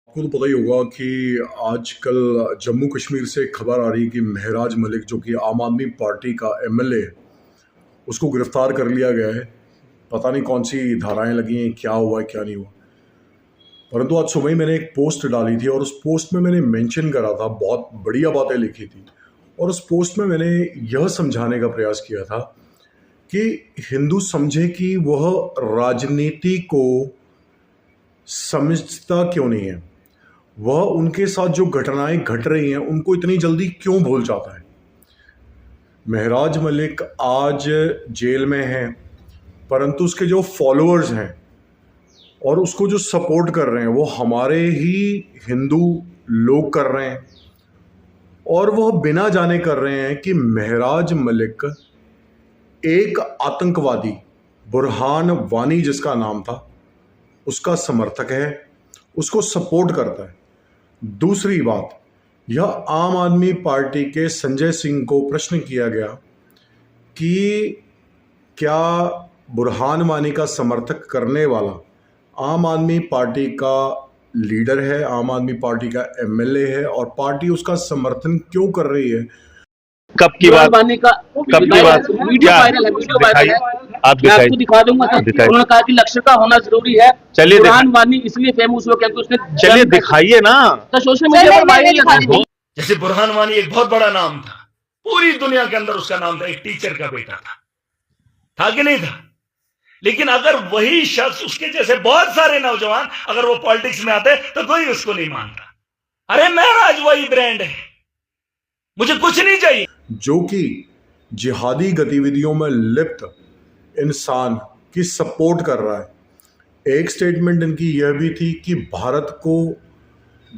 आपको तो पता ही होगा कि आजकल जम्मू कश्मीर से एक खबर आ रही है कि महराज मलिक जो कि आम आदमी पार्टी का एमएलए है, उसको गिरफ्तार कर लिया गया है। पता नहीं कौन सी धाराएं लगी हैं, क्या हुआ है क्या नहीं हुआ। परंतु आज सुबह ही मैंने एक पोस्ट डाली थी और उस पोस्ट में मैंने मेंशन करा था, बहुत बढ़िया बातें लिखी थी। और उस पोस्ट में मैंने यह समझाने का प्रयास किया था कि हिंदू समझे कि वह राजनीति को समझता क्यों नहीं है, वह उनके साथ जो घटनाएं घट रही हैं उनको इतनी जल्दी क्यों भूल जाता है। महराज मलिक आज जेल में है, परंतु उसके जो फॉलोअर्स हैं और उसको जो सपोर्ट कर रहे हैं वो हमारे ही हिंदू लोग कर रहे हैं। और वह बिना जाने कर रहे हैं कि महराज मलिक एक आतंकवादी, बुरहान वानी जिसका नाम था, उसका समर्थक है, उसको सपोर्ट करता है। दूसरी बात, यह आम आदमी पार्टी के संजय सिंह को प्रश्न किया गया कि क्या बुरहान वानी का समर्थक करने वाला आम आदमी पार्टी का लीडर है, आम आदमी पार्टी का एमएलए है, और पार्टी उसका समर्थन क्यों कर रही है। कब की बात, कब की बात, वीडियो वायरल है, वीडियो वायरल है। आप मैं आपको दिखा दूंगा। उन्होंने कहा कि लक्ष्य का होना जरूरी है। चलिए बुरहान वानी इसलिए फेमस हुआ क्योंकि उसने चलिए दिखाइए ना, तो सोशल मीडिया पर वायरल है। जैसे बुरहान वानी एक बहुत बड़ा नाम था, पूरी दुनिया के अंदर उसका नाम था, एक टीचर का बेटा था कि नहीं था। लेकिन अगर वही शख्स, उसके जैसे बहुत सारे नौजवान अगर वो पॉलिटिक्स में आते तो कोई उसको नहीं मानता। अरे महराज वही ब्रांड है, मुझे कुछ नहीं चाहिए। जो कि जिहादी गतिविधियों में लिप्त इंसान की सपोर्ट कर रहा है। एक स्टेटमेंट इनकी यह भी थी कि भारत को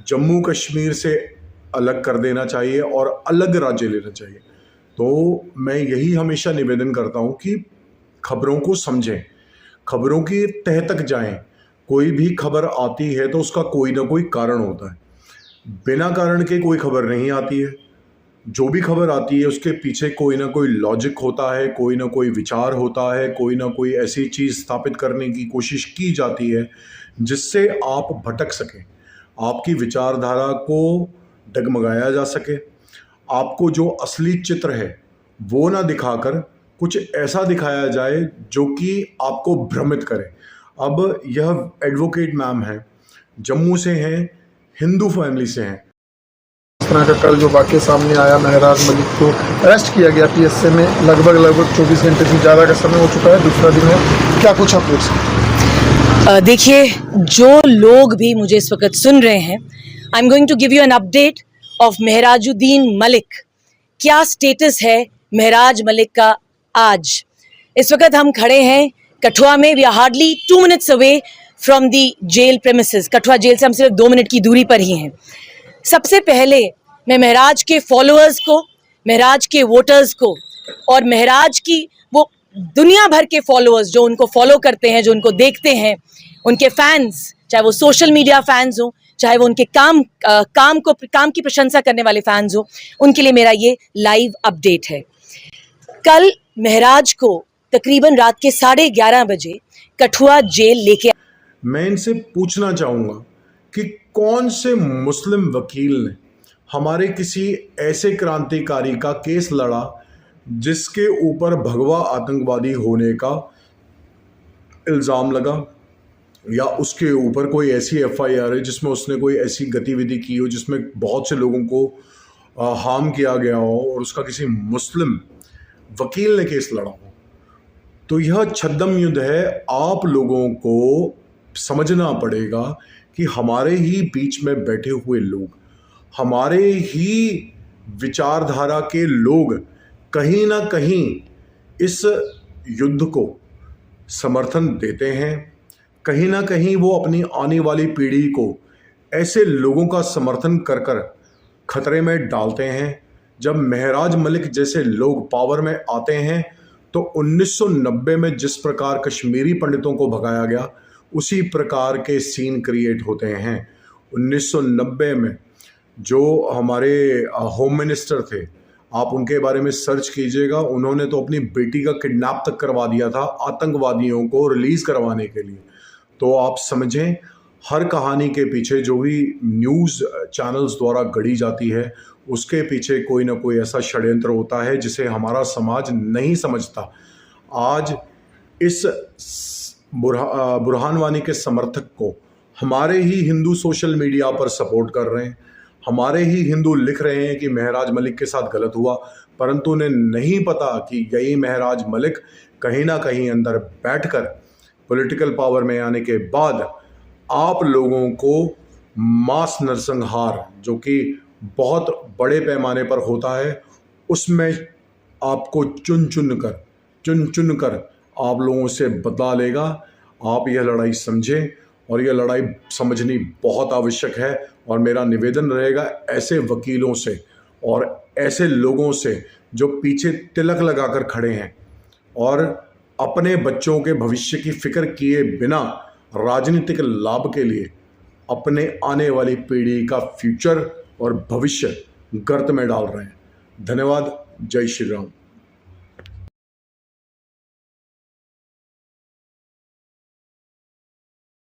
जम्मू कश्मीर से अलग कर देना चाहिए और अलग राज्य लेना चाहिए। तो मैं यही हमेशा निवेदन करता हूं कि खबरों को समझें, खबरों की तह तक जाएं। कोई भी खबर आती है तो उसका कोई ना कोई कारण होता है, बिना कारण के कोई खबर नहीं आती है। जो भी खबर आती है उसके पीछे कोई ना कोई लॉजिक होता है, कोई ना कोई विचार होता है, कोई ना कोई ऐसी चीज़ स्थापित करने की कोशिश की जाती है जिससे आप भटक सकें, आपकी विचारधारा को डगमगाया जा सके, आपको जो असली चित्र है वो ना दिखाकर कुछ ऐसा दिखाया जाए जो कि आपको भ्रमित करे। अब यह एडवोकेट मैम है, जम्मू से हैं, हिंदू फैमिली से हैं। इस तरह का कल जो वाक़या सामने आया, महराज मलिक को अरेस्ट किया गया पीएसए में, लगभग 24 घंटे से ज़्यादा का समय हो चुका है, दूसरा दिन है। क्या कुछ आप पूछ सकते? देखिए, जो लोग भी मुझे इस वक्त सुन रहे हैं, I am going to give you an update of Maharajuddin Malik. क्या स्टेटस है महराज मलिक का आज? इस वक्त हम खड़े हैं कठुआ में। We are hardly 2 minutes away from the jail premises. Kathua jail से हम सिर्फ 2 मिनट की दूरी पर ही हैं। सबसे पहले मैं महराज के फॉलोअर्स को, महराज के वोटर्स को और महराज की वो दुनिया भर के फॉलोअर्स जो उनको फॉलो करते हैं, जो उनको देखते हैं, उनके फैंस, चाहे वो सोशल मीडिया फैंस हो, चाहे वो उनके काम की प्रशंसा करने वाले फैंस हो, उनके लिए मेरा ये लाइव अपडेट है। कल महराज को तकरीबन रात के 11:30 बजे कठुआ जेल लेके, मैं इनसे पूछना चाहूँगा कि कौन से मुस्लिम वकील ने हमारे किसी ऐसे क्रांतिकारी का केस लड़ा जिसके ऊपर भगवा आतंकवादी होने का इल्ज़ाम लगा, या उसके ऊपर कोई ऐसी एफआईआर है जिसमें उसने कोई ऐसी गतिविधि की हो जिसमें बहुत से लोगों को हार्म किया गया हो और उसका किसी मुस्लिम वकील ने केस लड़ा हो। तो यह छद्म युद्ध है। आप लोगों को समझना पड़ेगा कि हमारे ही बीच में बैठे हुए लोग, हमारे ही विचारधारा के लोग कहीं ना कहीं इस युद्ध को समर्थन देते हैं। कहीं ना कहीं वो अपनी आने वाली पीढ़ी को ऐसे लोगों का समर्थन कर कर खतरे में डालते हैं। जब महराज मलिक जैसे लोग पावर में आते हैं तो 1990 में जिस प्रकार कश्मीरी पंडितों को भगाया गया, उसी प्रकार के सीन क्रिएट होते हैं। 1990 में जो हमारे होम मिनिस्टर थे, आप उनके बारे में सर्च कीजिएगा, उन्होंने तो अपनी बेटी का किडनैप तक करवा दिया था आतंकवादियों को रिलीज़ करवाने के लिए। तो आप समझें, हर कहानी के पीछे जो भी न्यूज़ चैनल्स द्वारा गढ़ी जाती है उसके पीछे कोई ना कोई ऐसा षड्यंत्र होता है जिसे हमारा समाज नहीं समझता। आज इस बुरहान वानी के समर्थक को हमारे ही हिंदू सोशल मीडिया पर सपोर्ट कर रहे हैं, हमारे ही हिंदू लिख रहे हैं कि महराज मलिक के साथ गलत हुआ, परंतु उन्हें नहीं पता कि यही महराज मलिक कहीं ना कहीं अंदर बैठकर पॉलिटिकल पावर में आने के बाद आप लोगों को मास नरसंहार जो कि बहुत बड़े पैमाने पर होता है उसमें आपको चुन चुन कर आप लोगों से बदला लेगा। आप यह लड़ाई समझें और यह लड़ाई समझनी बहुत आवश्यक है। और मेरा निवेदन रहेगा ऐसे वकीलों से और ऐसे लोगों से जो पीछे तिलक लगाकर खड़े हैं और अपने बच्चों के भविष्य की फिक्र किए बिना राजनीतिक लाभ के लिए अपने आने वाली पीढ़ी का फ्यूचर और भविष्य गर्त में डाल रहे हैं। धन्यवाद। जय श्री राम।